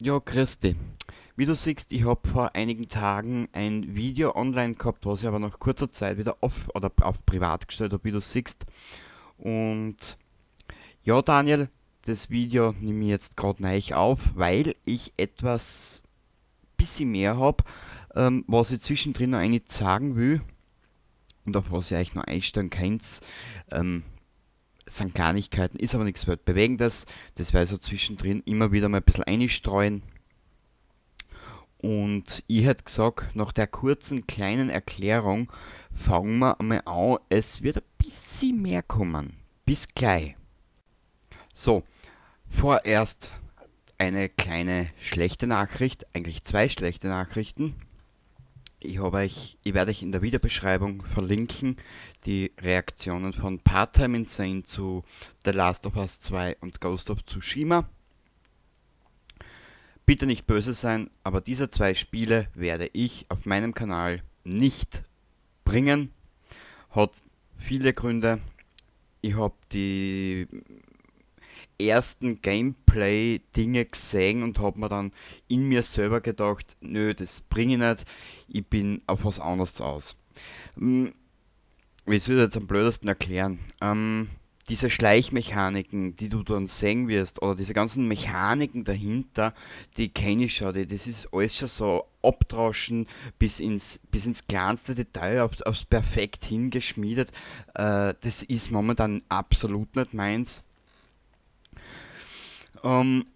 Ja, Christi. Wie du siehst, ich habe vor einigen Tagen ein Video online gehabt, was ich aber nach kurzer Zeit wieder auf privat gestellt habe, wie du siehst. Und ja, Daniel, das Video nehme ich jetzt gerade neu auf, weil ich etwas bisschen mehr habe, was ich zwischendrin noch eigentlich sagen will und auf was ihr euch noch einstellen könnt. Ähm, sind Kleinigkeiten, ist aber nichts Weltbewegendes. Das werde ich so zwischendrin immer wieder mal ein bisschen einstreuen. Und ich hätte gesagt, nach der kurzen kleinen Erklärung fangen wir einmal an. Es wird ein bisschen mehr kommen. Bis gleich. So, vorerst eine kleine schlechte Nachricht, eigentlich zwei schlechte Nachrichten. Ich werde euch in der Videobeschreibung verlinken die Reaktionen von Part-Time Insane zu The Last of Us 2 und Ghost of Tsushima. Bitte nicht böse sein, aber diese zwei Spiele werde ich auf meinem Kanal nicht bringen. Hat viele Gründe. Ich habe die ersten Gameplay-Dinge gesehen und habe mir dann in mir selber gedacht, nö, das bringe ich nicht. Ich bin auf was anderes aus. Hm, Wie soll ich das jetzt am blödesten erklären? Diese Schleichmechaniken, die du dann sehen wirst, oder diese ganzen Mechaniken dahinter, die kenne ich schon. Das ist alles schon so abdroschen bis ins kleinste Detail, aufs perfekt hingeschmiedet. Das ist momentan absolut nicht meins. Ähm,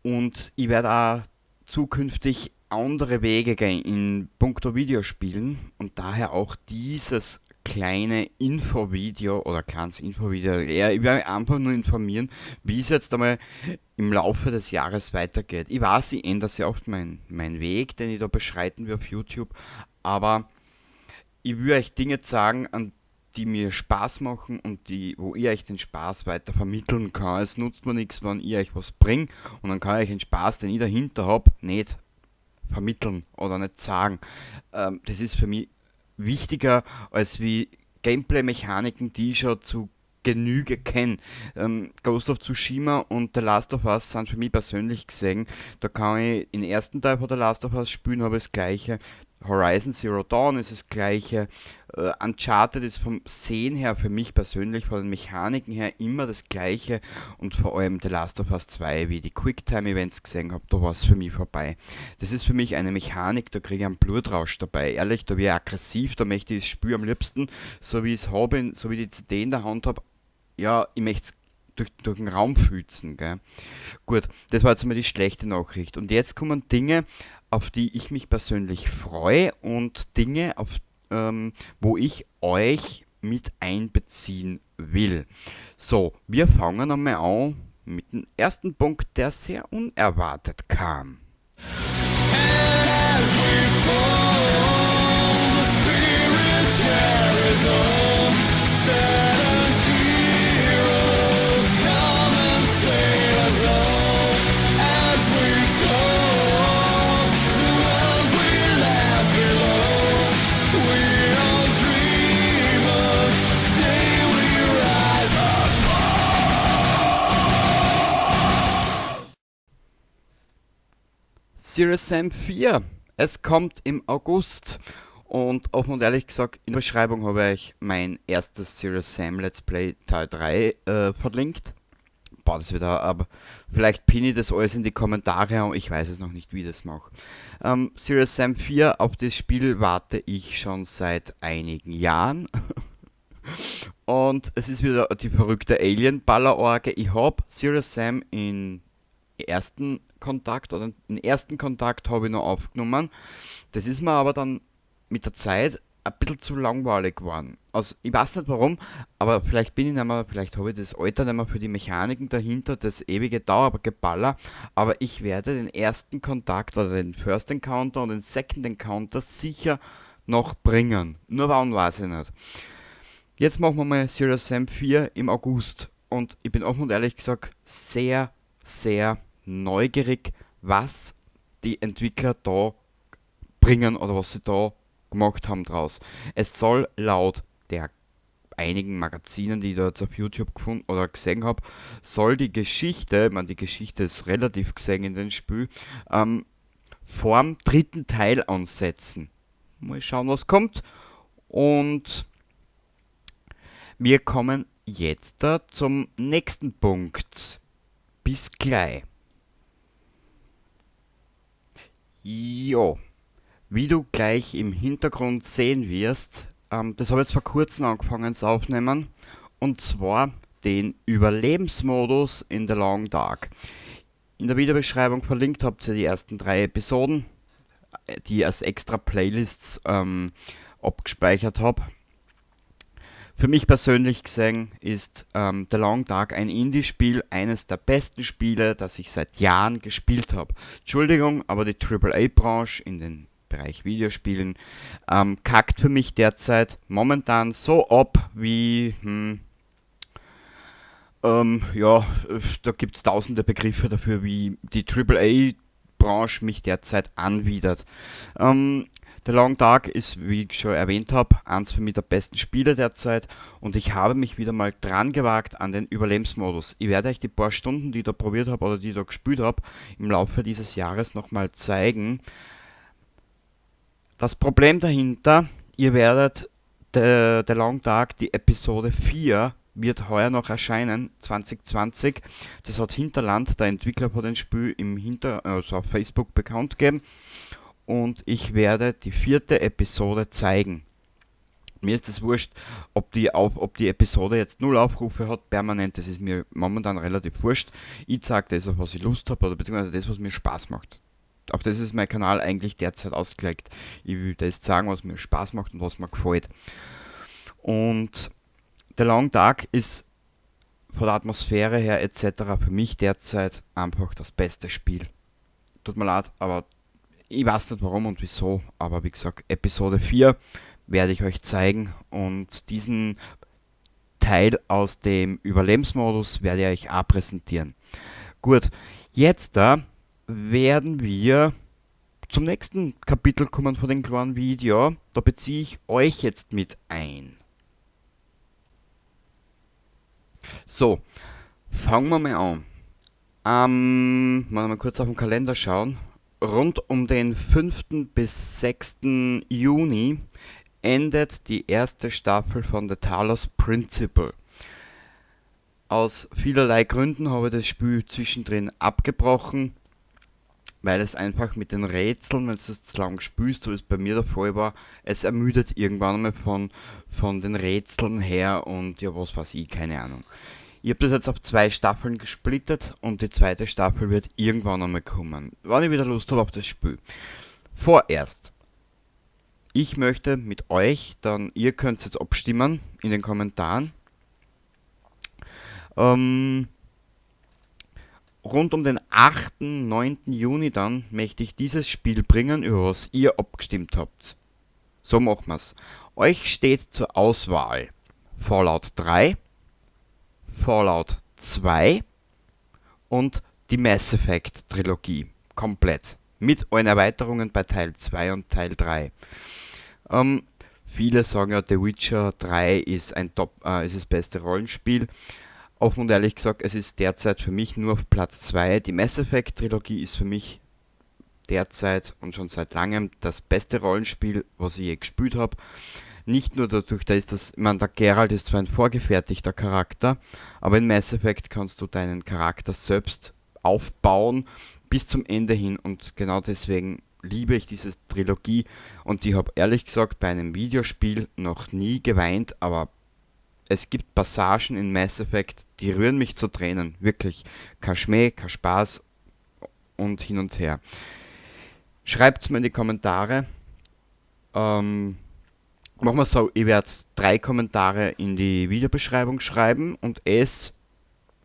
und ich werde auch zukünftig andere Wege gehen in puncto Videospielen und daher auch dieses kleine Infovideo oder kleines Infovideo. Ja, ich werde einfach nur informieren, wie es jetzt einmal im Laufe des Jahres weitergeht. Ich weiß, ich ändere sehr oft mein Weg, den ich da beschreiten will auf YouTube, aber ich will euch Dinge sagen, an die mir Spaß machen und wo ihr euch den Spaß weiter vermitteln kann. Es nutzt mir nichts, wenn ihr euch was bringt und dann kann ich euch den Spaß, den ich dahinter habe, nicht vermitteln oder nicht sagen. Das ist für mich wichtiger als wie Gameplay-Mechaniken, die ich schon zu Genüge kenne. Ghost of Tsushima und The Last of Us sind für mich persönlich gesehen. Da kann ich den ersten Teil von The Last of Us spielen, habe das gleiche. Horizon Zero Dawn ist das gleiche. Uncharted ist vom Sehen her für mich persönlich, von den Mechaniken her immer das gleiche. Und vor allem The Last of Us 2, wie ich die Quicktime-Events gesehen habe, da war es für mich vorbei. Das ist für mich eine Mechanik, da kriege ich einen Blutrausch dabei. Ehrlich, da bin ich aggressiv, da möchte ich das Spiel am liebsten, so wie ich es habe, so wie die CD in der Hand habe, ja, ich möchte es durch den Raum fützen, gell. Gut, das war jetzt mal die schlechte Nachricht. Und jetzt kommen Dinge, auf die ich mich persönlich freue und Dinge, wo ich euch mit einbeziehen will. So, wir fangen einmal an mit dem ersten Punkt, der sehr unerwartet kam. Serious Sam 4. Es kommt im August. Und offen und ehrlich gesagt, in der Beschreibung habe ich mein erstes Serious Sam Let's Play Teil 3 verlinkt. Boah, das wieder, aber vielleicht pinne ich das alles in die Kommentare und ich weiß es noch nicht, wie ich das mache. Serious Sam 4, auf das Spiel warte ich schon seit einigen Jahren. Und es ist wieder die verrückte Alien-Ballerorgie. Ich habe Serious Sam in ersten Kontakt oder den ersten Kontakt habe ich noch aufgenommen. Das ist mir aber dann mit der Zeit ein bisschen zu langweilig geworden. Also ich weiß nicht warum, aber vielleicht bin ich nicht mehr, vielleicht habe ich das Alter nicht mehr für die Mechaniken dahinter, das ewige Dauergeballer, aber ich werde den ersten Kontakt oder den First Encounter und den Second Encounter sicher noch bringen. Nur wann weiß ich nicht. Jetzt machen wir mal Serious Sam 4 im August und ich bin offen und ehrlich gesagt sehr, sehr neugierig, was die Entwickler da bringen oder was sie da gemacht haben draus. Es soll laut der einigen Magazinen, die ich da jetzt auf YouTube gefunden oder gesehen habe, soll die Geschichte, ich meine, die Geschichte ist relativ gesehen in dem Spiel, ähm, vorm dritten Teil ansetzen. Mal schauen, was kommt. Und wir kommen jetzt da zum nächsten Punkt. Bis gleich. Jo, wie du gleich im Hintergrund sehen wirst, das habe ich jetzt vor kurzem angefangen zu aufnehmen. Und zwar den Überlebensmodus in The Long Dark. In der Videobeschreibung verlinkt habt ihr die ersten 3 Episoden, die ich als extra Playlists abgespeichert habe. Für mich persönlich gesehen ist The Long Dark ein Indie-Spiel, eines der besten Spiele, das ich seit Jahren gespielt habe. Entschuldigung, aber die AAA-Branche in den Bereich Videospielen kackt für mich derzeit momentan so ab wie, ja, da gibt es tausende Begriffe dafür, wie die AAA-Branche mich derzeit anwidert. The Long Dark ist, wie ich schon erwähnt habe, eins für mich der besten Spiele derzeit und ich habe mich wieder mal dran gewagt an den Überlebensmodus. Ich werde euch die paar Stunden, die ich da probiert habe oder die ich da gespielt habe, im Laufe dieses Jahres nochmal zeigen. Das Problem dahinter, ihr werdet The Long Dark, die Episode 4, wird heuer noch erscheinen, 2020. Das hat Hinterland, der Entwickler von dem Spiel, also auf Facebook bekannt gegeben. Und ich werde die 4. Episode zeigen. Mir ist es wurscht, ob die Episode jetzt 0 Aufrufe hat, permanent, das ist mir momentan relativ wurscht. Ich zeige das, auf was ich Lust habe, oder beziehungsweise das, was mir Spaß macht. Auf das ist mein Kanal eigentlich derzeit ausgelegt. Ich will das sagen, was mir Spaß macht und was mir gefällt. Und The Long Dark ist von der Atmosphäre her etc. für mich derzeit einfach das beste Spiel. Tut mir leid, aber ich weiß nicht warum und wieso, aber wie gesagt, Episode 4 werde ich euch zeigen und diesen Teil aus dem Überlebensmodus werde ich euch auch präsentieren. Gut, jetzt da werden wir zum nächsten Kapitel kommen von dem kleinen Video. Da beziehe ich euch jetzt mit ein. So, fangen wir mal an. Mal kurz auf den Kalender schauen. Rund um den 5. bis 6. Juni endet die erste Staffel von The Talos Principle. Aus vielerlei Gründen habe ich das Spiel zwischendrin abgebrochen, weil es einfach mit den Rätseln, wenn du es zu lang spielst, so wie es bei mir der Fall war, es ermüdet irgendwann einmal von den Rätseln her und ja, was weiß ich, keine Ahnung. Ich habe das jetzt auf 2 Staffeln gesplittet und die 2. Staffel wird irgendwann einmal kommen, wann ich wieder Lust habe auf das Spiel. Vorerst, ich möchte mit euch, dann ihr könnt jetzt abstimmen in den Kommentaren, rund um den 8. 9. Juni dann möchte ich dieses Spiel bringen, über was ihr abgestimmt habt. So machen wir's. Euch steht zur Auswahl Fallout 3, Fallout 2 und die Mass Effect Trilogie. Komplett. Mit allen Erweiterungen bei Teil 2 und Teil 3. Viele sagen ja, The Witcher 3 ist ist das beste Rollenspiel. Offen und ehrlich gesagt, es ist derzeit für mich nur auf Platz 2. Die Mass Effect Trilogie ist für mich derzeit und schon seit langem das beste Rollenspiel, was ich je gespielt habe. Nicht nur dadurch, ich meine, der Geralt ist zwar ein vorgefertigter Charakter, aber in Mass Effect kannst du deinen Charakter selbst aufbauen bis zum Ende hin und genau deswegen liebe ich diese Trilogie und ich habe ehrlich gesagt bei einem Videospiel noch nie geweint, aber es gibt Passagen in Mass Effect, die rühren mich zu Tränen, wirklich. Kein Schmäh, kein Spaß und hin und her. Schreibt mir in die Kommentare. Machen wir so, ich werde 3 Kommentare in die Videobeschreibung schreiben und es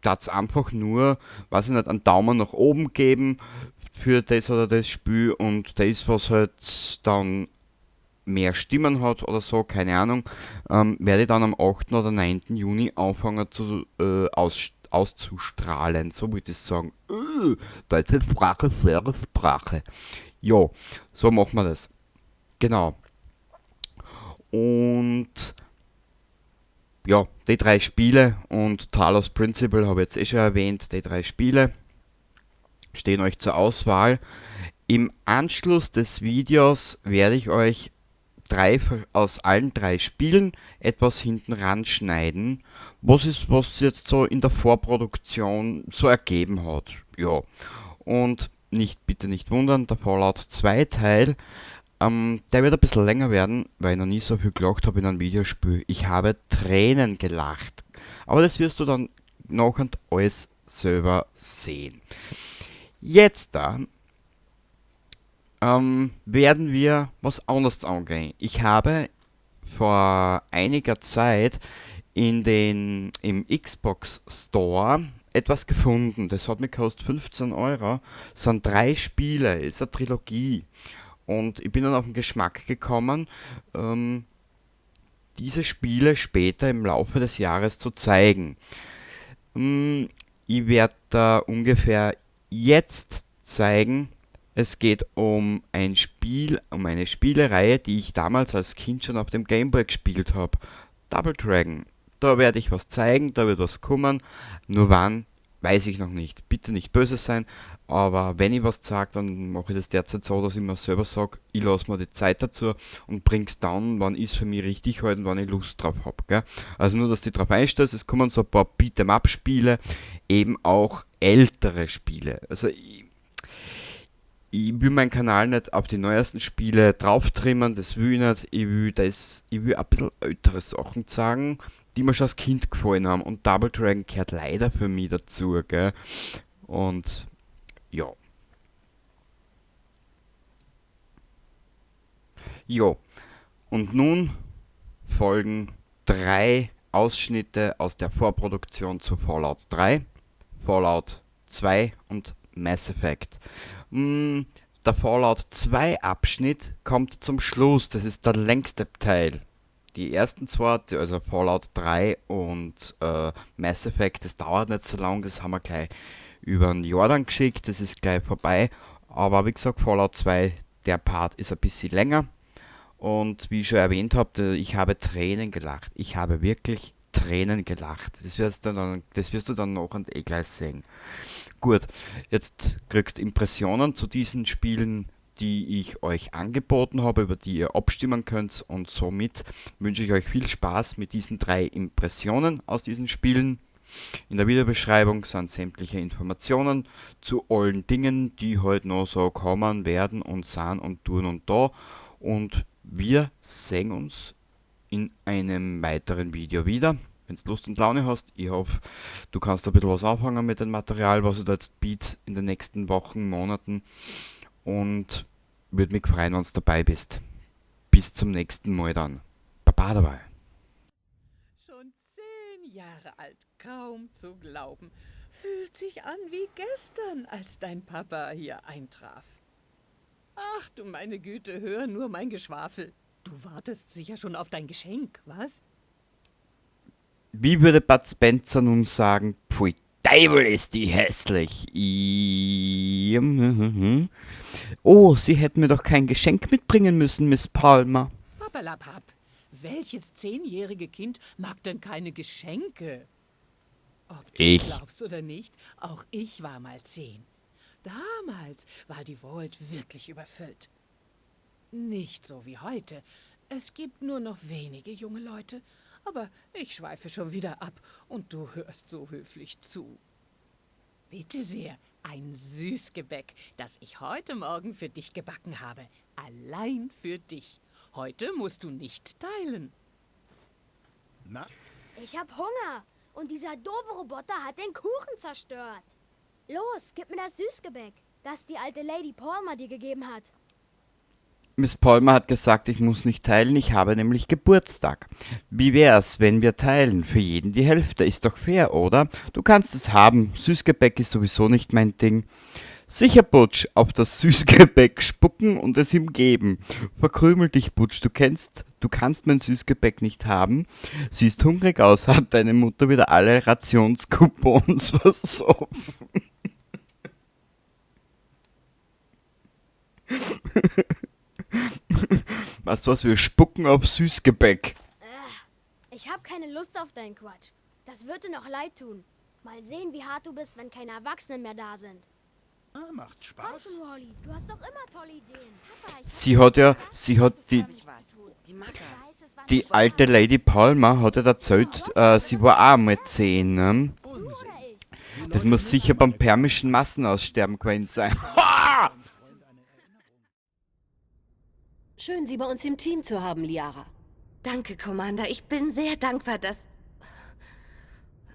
darf einfach nur, weiß ich nicht, einen Daumen nach oben geben für das oder das Spiel und das, was halt dann mehr Stimmen hat oder so, keine Ahnung, werde ich dann am 8. oder 9. Juni anfangen auszustrahlen. So würde ich sagen. Deutsche Sprache, faire Sprache. Jo, so machen wir das. Genau. Und ja, die drei Spiele und Talos Principle habe ich jetzt eh schon erwähnt, die drei Spiele stehen euch zur Auswahl. Im Anschluss des Videos werde ich euch aus allen drei Spielen etwas hinten ranschneiden, was jetzt so in der Vorproduktion so ergeben hat. Ja. Und bitte nicht wundern, der Fallout 2 Teil, der wird ein bisschen länger werden, weil ich noch nie so viel gelacht habe in einem Videospiel. Ich habe Tränen gelacht. Aber das wirst du dann noch und alles selber sehen. Jetzt da werden wir was anderes angehen. Ich habe vor einiger Zeit im Xbox Store etwas gefunden. Das hat mir gekostet 15 Euro. Das sind drei Spiele, ist eine Trilogie. Und ich bin dann auf den Geschmack gekommen, ähm, diese Spiele später im Laufe des Jahres zu zeigen. Hm, Ich werde da ungefähr jetzt zeigen. Es geht um ein Spiel, um eine Spielereihe, die ich damals als Kind schon auf dem Gameboy gespielt habe. Double Dragon. Da werde ich was zeigen, da wird was kommen. Nur wann, weiß ich noch nicht. Bitte nicht böse sein, aber wenn ich was sage, dann mache ich das derzeit so, dass ich mir selber sage, ich lasse mir die Zeit dazu und bring's dann, wann ist für mich richtig halt und wann ich Lust drauf habe. Also nur, dass du drauf einstellst, es kommen so ein paar Beat'em-up-Spiele, eben auch ältere Spiele. Also ich will meinen Kanal nicht auf die neuesten Spiele drauf trimmen, das will ich nicht. Ich will ein bisschen ältere Sachen sagen, die mir schon als Kind gefallen haben. Und Double Dragon gehört leider für mich dazu, gell? Und ja. Ja. Und nun folgen drei Ausschnitte aus der Vorproduktion zu Fallout 3, Fallout 2 und Mass Effect. Mm, Der Fallout 2 Abschnitt kommt zum Schluss, das ist der längste Teil. Die ersten zwei, also Fallout 3 und Mass Effect, das dauert nicht so lang, das haben wir gleich über den Jordan geschickt, das ist gleich vorbei. Aber wie gesagt, Fallout 2, der Part ist ein bisschen länger. Und wie ich schon erwähnt habe, ich habe Tränen gelacht. Ich habe wirklich Tränen gelacht. Das wirst du dann noch und eh gleich sehen. Gut, jetzt kriegst du Impressionen zu diesen Spielen, die ich euch angeboten habe, über die ihr abstimmen könnt. Und somit wünsche ich euch viel Spaß mit diesen drei Impressionen aus diesen Spielen. In der Videobeschreibung sind sämtliche Informationen zu allen Dingen, die heute noch so kommen werden und sind und tun und da. Und wir sehen uns in einem weiteren Video wieder. Wenn du Lust und Laune hast, ich hoffe, du kannst ein bisschen was anfangen mit dem Material, was ich da jetzt biete in den nächsten Wochen, Monaten. Und würde mich freuen, wenn du dabei bist. Bis zum nächsten Mal dann. Baba dabei. Schon 10 Jahre alt, kaum zu glauben. Fühlt sich an wie gestern, als dein Papa hier eintraf. Ach du meine Güte, hör nur mein Geschwafel. Du wartest sicher schon auf dein Geschenk, was? Wie würde Bud Spencer nun sagen, pfui Teufel ist die hässlich. Oh, Sie hätten mir doch kein Geschenk mitbringen müssen, Miss Palmer. Pappelapapp, welches 10-jährige Kind mag denn keine Geschenke? Ob du Ich. glaubst oder nicht, auch ich war mal 10. Damals war die Vault wirklich überfüllt. Nicht so wie heute. Es gibt nur noch wenige junge Leute. Aber ich schweife schon wieder ab und du hörst so höflich zu. Bitte sehr, ein Süßgebäck, das ich heute Morgen für dich gebacken habe. Allein für dich. Heute musst du nicht teilen. Na, Ich hab Hunger und dieser doofe Roboter hat den Kuchen zerstört. Los, gib mir das Süßgebäck, das die alte Lady Palmer dir gegeben hat. Miss Palmer hat gesagt, ich muss nicht teilen, ich habe nämlich Geburtstag. Wie wär's, wenn wir teilen? Für jeden die Hälfte, ist doch fair, oder? Du kannst es haben, Süßgebäck ist sowieso nicht mein Ding. Sicher, Butch, auf das Süßgebäck spucken und es ihm geben. Verkrümel dich, Butch, du kannst mein Süßgebäck nicht haben. Siehst hungrig aus, hat deine Mutter wieder alle Rationskupons versoffen. Weißt du was, wir spucken auf Süßgebäck. Ich hab keine Lust Lust auf deinen Quatsch. Das wird dir noch leid tun. Mal sehen, wie hart du bist, wenn keine Erwachsenen mehr da sind. Ah, macht Komm Spaß. schon, Rolli. Du hast doch immer tolle Ideen. Papa, ich Sie hat die, die alte Lady Palmer hat ja erzählt, sie war auch einmal 10, ne? oder ich. Das muss sicher beim permischen Massenaussterben gewesen sein. Schön, Sie bei uns im Team zu haben, Liara. Danke, Commander. Ich bin sehr dankbar, dass...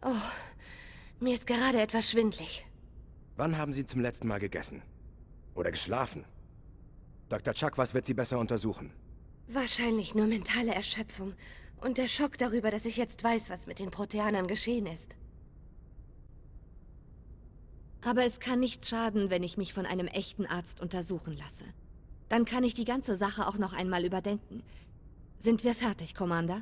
Oh, mir ist gerade etwas schwindlig. Wann haben Sie zum letzten Mal gegessen? Oder geschlafen? Dr. Chuck, was wird Sie besser untersuchen? Wahrscheinlich nur mentale Erschöpfung und der Schock darüber, dass ich jetzt weiß, was mit den Proteanern geschehen ist. Aber es kann nicht schaden, wenn ich mich von einem echten Arzt untersuchen lasse. Dann kann ich die ganze Sache auch noch einmal überdenken. Sind wir fertig, Commander?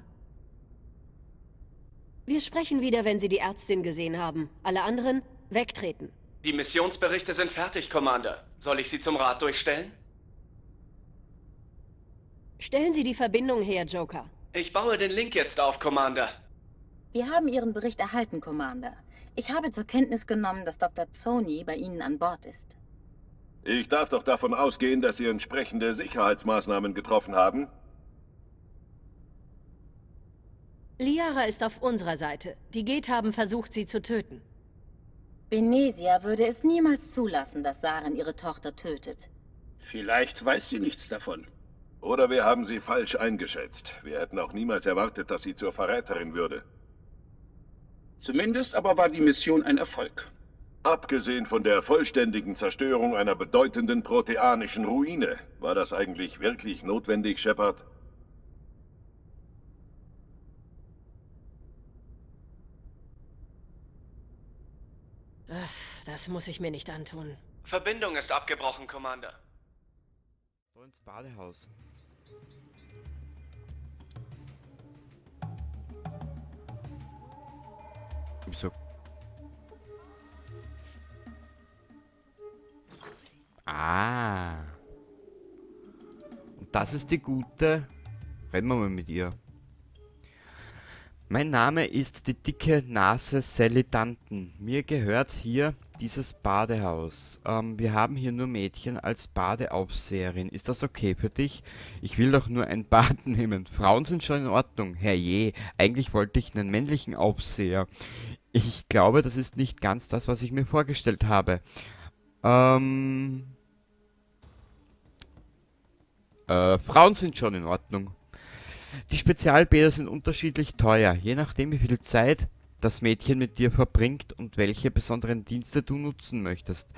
Wir sprechen wieder, wenn Sie die Ärztin gesehen haben. Alle anderen wegtreten. Die Missionsberichte sind fertig, Commander. Soll ich sie zum Rat durchstellen? Stellen Sie die Verbindung her, Joker. Ich baue den Link jetzt auf, Commander. Wir haben Ihren Bericht erhalten, Commander. Ich habe zur Kenntnis genommen, dass Dr. Zoni bei Ihnen an Bord ist. Ich darf doch davon ausgehen, dass Sie entsprechende Sicherheitsmaßnahmen getroffen haben. Liara ist auf unserer Seite. Die Geth haben versucht, sie zu töten. Benesia würde es niemals zulassen, dass Saren ihre Tochter tötet. Vielleicht weiß sie nichts davon. Oder wir haben sie falsch eingeschätzt. Wir hätten auch niemals erwartet, dass sie zur Verräterin würde. Zumindest aber war die Mission ein Erfolg. Abgesehen von der vollständigen Zerstörung einer bedeutenden proteanischen Ruine, war das eigentlich wirklich notwendig, Shepard? Das muss ich mir nicht antun. Verbindung ist abgebrochen, Commander. So ins Badehaus. So. Ah. Und das ist die gute. Reden wir mal mit ihr. Mein Name ist die dicke Nase Sally Danton. Mir gehört hier dieses Badehaus. Wir haben hier nur Mädchen als Badeaufseherin. Ist das okay für dich? Ich will doch nur ein Bad nehmen. Frauen sind schon in Ordnung. Herrje, eigentlich wollte ich einen männlichen Aufseher. Ich glaube, das ist nicht ganz das, was ich mir vorgestellt habe. Frauen sind schon in Ordnung. Die Spezialbäder sind unterschiedlich teuer, je nachdem wie viel Zeit das Mädchen mit dir verbringt und welche besonderen Dienste du nutzen möchtest.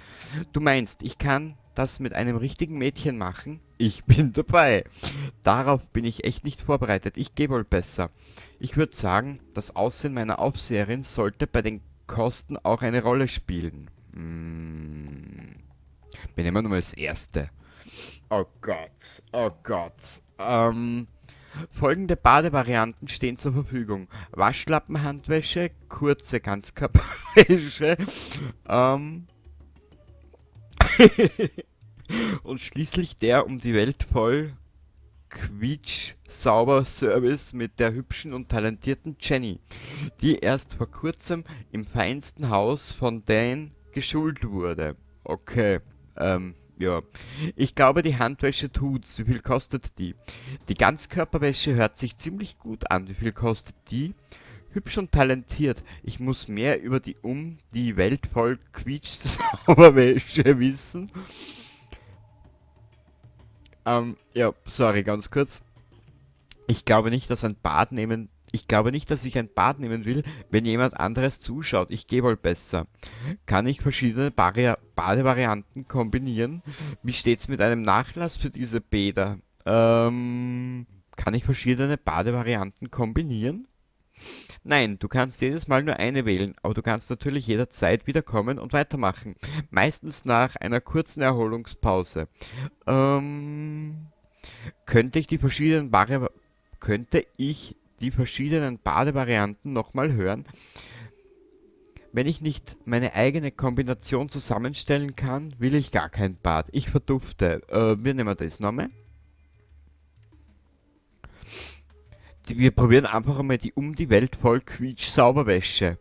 Du meinst, ich kann das mit einem richtigen Mädchen machen? Ich bin dabei. Darauf bin ich echt nicht vorbereitet. Ich gehe wohl besser. Ich würde sagen, das Aussehen meiner Aufseherin sollte bei den Kosten auch eine Rolle spielen. Wir nehmen nur mal das erste. Oh Gott, oh Gott. Folgende Badevarianten stehen zur Verfügung. Waschlappenhandwäsche, kurze Ganzkörperwäsche, und schließlich der um die Welt voll Quietsch-Sauber-Service mit der hübschen und talentierten Jenny, die erst vor kurzem im feinsten Haus von Dan geschult wurde. Okay, ja. Ich glaube, die Handwäsche tut's. Wie viel kostet die? Die Ganzkörperwäsche hört sich ziemlich gut an. Wie viel kostet die? Hübsch und talentiert. Ich muss mehr über die Welt voll Quietsch-Sauberwäsche wissen. Ja, sorry, ganz kurz. Ich glaube nicht, dass ich ein Bad nehmen will, wenn jemand anderes zuschaut. Ich gehe wohl besser. Kann ich verschiedene Badevarianten kombinieren? Wie steht's mit einem Nachlass für diese Bäder? Kann ich verschiedene Badevarianten kombinieren? Nein, du kannst jedes Mal nur eine wählen, aber du kannst natürlich jederzeit wiederkommen und weitermachen. Meistens nach einer kurzen Erholungspause. Könnte ich die verschiedenen Badevarianten nochmal hören? Wenn ich nicht meine eigene Kombination zusammenstellen kann, will ich gar kein Bad. Ich verdufte. Wir nehmen das nochmal. Wir probieren einfach einmal die um die Welt voll Quietsch-Sauberwäsche.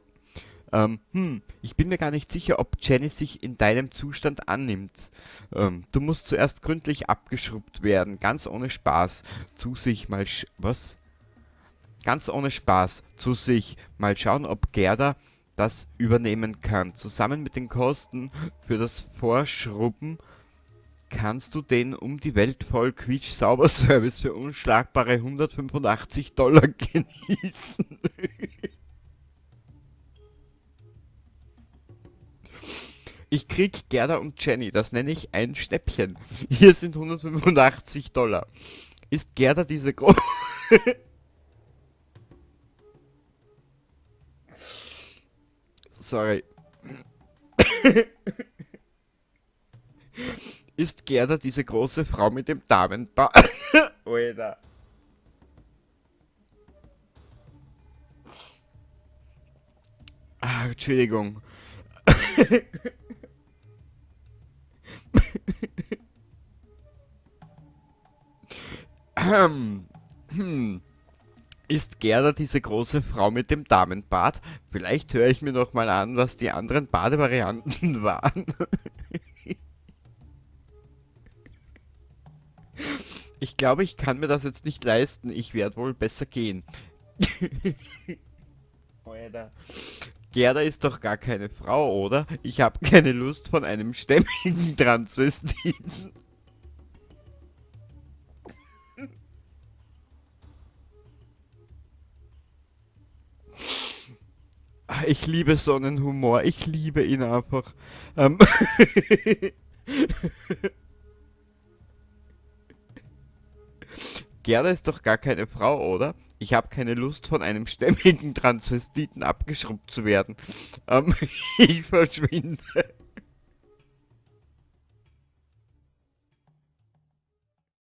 Ich bin mir gar nicht sicher, ob Jenny sich in deinem Zustand annimmt. Du musst zuerst gründlich abgeschrubbt werden, ganz ohne Spaß. Zu sich mal was? Ganz ohne Spaß. Zu sich. Mal schauen, ob Gerda das übernehmen kann. Zusammen mit den Kosten für das Vorschrubben kannst du den um die Welt voll Quietsch-Sauber-Service für unschlagbare $185 genießen. Ich krieg Gerda und Jenny, das nenne ich ein Schnäppchen. Hier sind $185. Ist Gerda diese Sorry. Ist Gerda diese große Frau mit dem Damenbart? Alter. Entschuldigung. Ist Gerda diese große Frau mit dem Damenbart? Vielleicht höre ich mir noch mal an, was die anderen Badevarianten waren. Ich glaube, ich kann mir das jetzt nicht leisten. Ich werde wohl besser gehen. Alter. Gerda ist doch gar keine Frau, oder? Ich habe keine Lust von einem stämmigen Transvestiten. Ich liebe so einen Humor. Ich liebe ihn einfach. Gerda ist doch gar keine Frau, oder? Ich habe keine Lust, von einem stämmigen Transvestiten abgeschrubbt zu werden. Ich verschwinde.